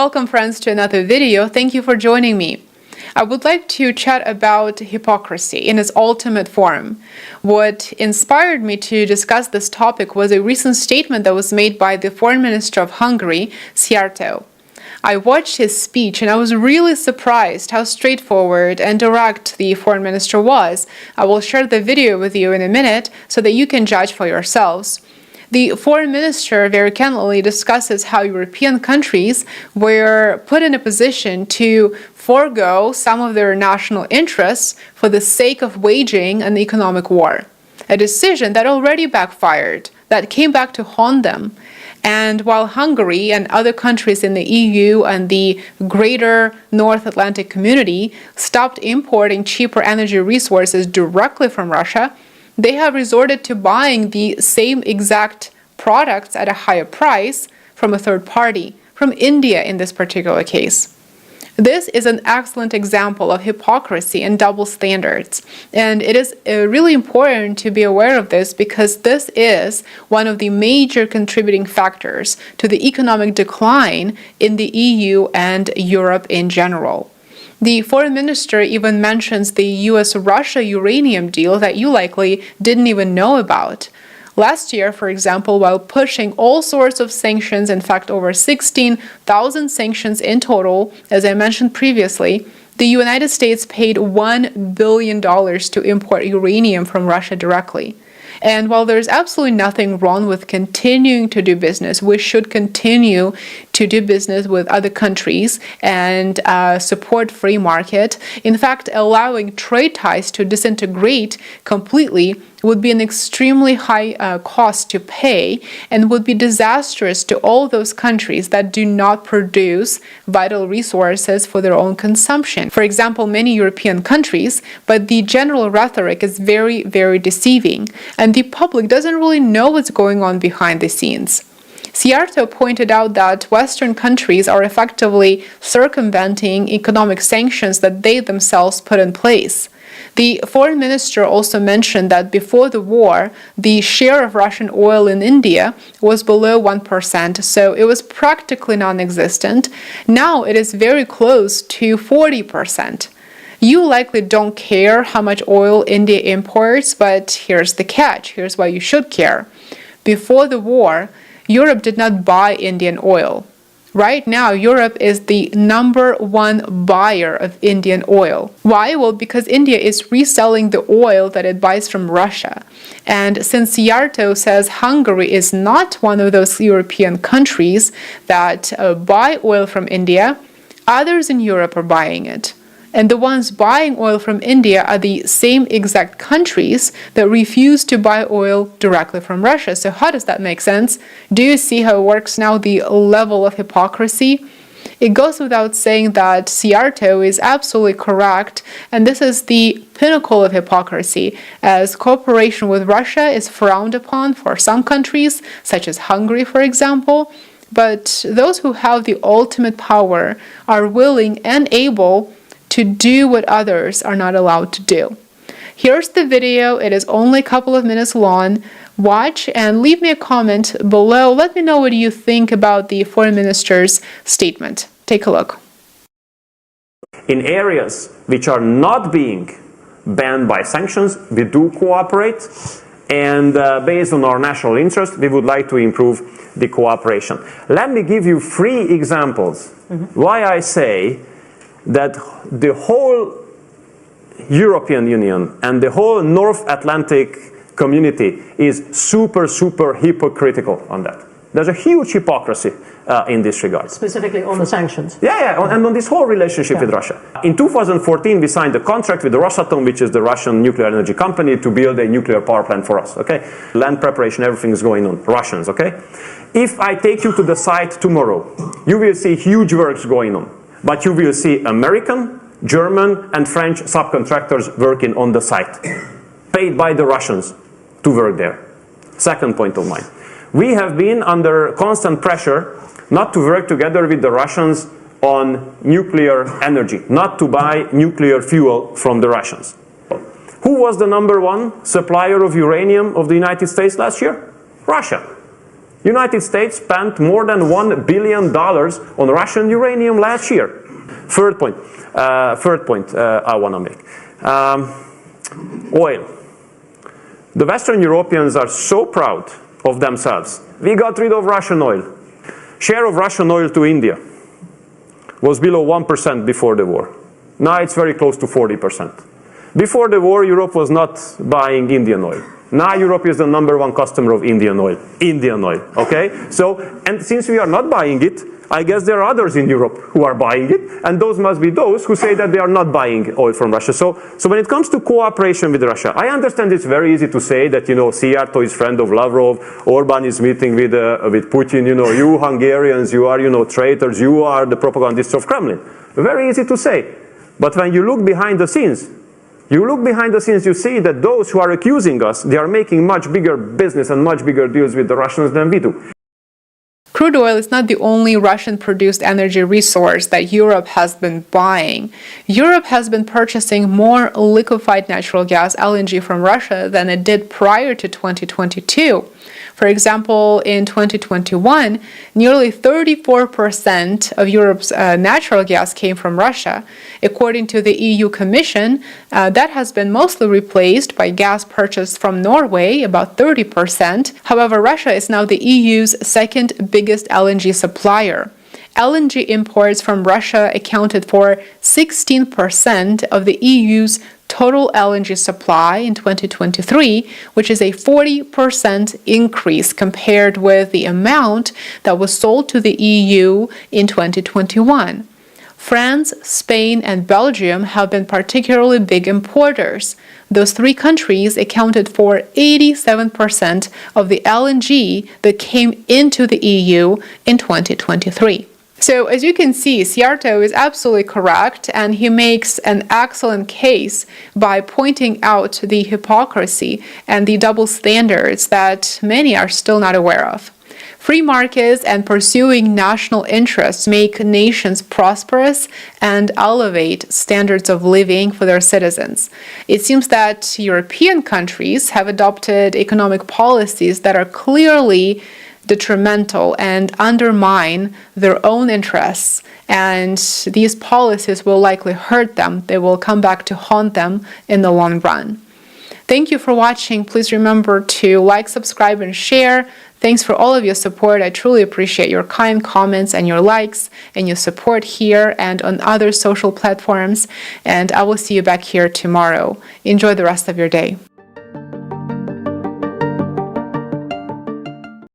Welcome friends to another video. Thank you for joining me. I would like to chat about hypocrisy in its ultimate form. What inspired me to discuss this topic was a recent statement that was made by the Foreign Minister of Hungary, Szijjártó. I watched his speech and I was really surprised how straightforward and direct the Foreign Minister was. I will share the video with you in a minute so that you can judge for yourselves. The Foreign Minister very candidly discusses how European countries were put in a position to forego some of their national interests for the sake of waging an economic war. A decision that already backfired, that came back to haunt them. And while Hungary and other countries in the EU and the greater North Atlantic community stopped importing cheaper energy resources directly from Russia, they have resorted to buying the same exact products at a higher price from a third party, from India in this particular case. This is an excellent example of hypocrisy and double standards, and it is really important to be aware of this because this is one of the major contributing factors to the economic decline in the EU and Europe in general. The Foreign Minister even mentions the US-Russia uranium deal that you likely didn't even know about. Last year, for example, while pushing all sorts of sanctions, in fact over 16,000 sanctions in total, as I mentioned previously, the United States paid $1 billion to import uranium from Russia directly. And while there's absolutely nothing wrong with continuing to do business, we should continue to do business with other countries and support free market. In fact, allowing trade ties to disintegrate completely would be an extremely high cost to pay and would be disastrous to all those countries that do not produce vital resources for their own consumption. For example, many European countries, but the general rhetoric is very, very deceiving, and the public doesn't really know what's going on behind the scenes. Szijjártó pointed out that Western countries are effectively circumventing economic sanctions that they themselves put in place. The Foreign Minister also mentioned that before the war, the share of Russian oil in India was below 1%, so it was practically non-existent. Now it is very close to 40%. You likely don't care how much oil India imports, but here's the catch. Here's why you should care. Before the war, Europe did not buy Indian oil. Right now, Europe is the #1 buyer of Indian oil. Why? Well, because India is reselling the oil that it buys from Russia. And since Szijjártó says Hungary is not one of those European countries that buy oil from India, others in Europe are buying it. And the ones buying oil from India are the same exact countries that refuse to buy oil directly from Russia. So how does that make sense? Do you see how it works now, the level of hypocrisy? It goes without saying that Szijjártó is absolutely correct, and this is the pinnacle of hypocrisy, as cooperation with Russia is frowned upon for some countries, such as Hungary, for example. But those who have the ultimate power are willing and able to do what others are not allowed to do. Here's the video. It is only a couple of minutes long. Watch and leave me a comment below. Let me know what you think about the Foreign Minister's statement. Take a look. In areas which are not being banned by sanctions, we do cooperate, and based on our national interest, we would like to improve the cooperation. Let me give you 3 examples why I say that the whole European Union and the whole North Atlantic community is super hypocritical on that. There's a huge hypocrisy in this regard. Specifically on the sanctions? Yeah, and on this whole relationship with Russia. In 2014, we signed a contract with the Rosatom, which is the Russian nuclear energy company, to build a nuclear power plant for us, okay? Land preparation, everything is going on. Russians, okay? If I take you to the site tomorrow, you will see huge works going on. But you will see American, German, and French subcontractors working on the site, paid by the Russians to work there. Second point of mine. We have been under constant pressure not to work together with the Russians on nuclear energy, not to buy nuclear fuel from the Russians. Who was the #1 supplier of uranium of the United States last year? Russia. United States spent more than $1 billion on Russian uranium last year. Third point I want to make. Oil. The Western Europeans are so proud of themselves. We got rid of Russian oil. Share of Russian oil to India was below 1% before the war. Now it's very close to 40%. Before the war, Europe was not buying Indian oil. Now Europe is the #1 customer of Indian oil. Indian oil, okay? So, and since we are not buying it, I guess there are others in Europe who are buying it, and those must be those who say that they are not buying oil from Russia. So when it comes to cooperation with Russia, I understand it's very easy to say that, Szijjártó is friend of Lavrov, Orban is meeting with Putin, you Hungarians, you are, traitors, you are the propagandists of Kremlin. Very easy to say. But when you look behind the scenes, you see that those who are accusing us, they are making much bigger business and much bigger deals with the Russians than we do. Crude oil is not the only Russian-produced energy resource that Europe has been buying. Europe has been purchasing more liquefied natural gas, LNG, from Russia than it did prior to 2022. For example, in 2021, nearly 34% of Europe's natural gas came from Russia. According to the EU Commission, that has been mostly replaced by gas purchased from Norway, about 30%. However, Russia is now the EU's second biggest LNG supplier. LNG imports from Russia accounted for 16% of the EU's total LNG supply in 2023, which is a 40% increase compared with the amount that was sold to the EU in 2021. France, Spain, and Belgium have been particularly big importers. Those three countries accounted for 87% of the LNG that came into the EU in 2023. So as you can see, Szijjártó is absolutely correct, and he makes an excellent case by pointing out the hypocrisy and the double standards that many are still not aware of. Free markets and pursuing national interests make nations prosperous and elevate standards of living for their citizens. It seems that European countries have adopted economic policies that are clearly detrimental and undermine their own interests, and these policies will likely hurt them. They will come back to haunt them in the long run. Thank you for watching. Please remember to like, subscribe, and share. Thanks for all of your support. I truly appreciate your kind comments and your likes and your support here and on other social platforms. And I will see you back here tomorrow. Enjoy the rest of your day.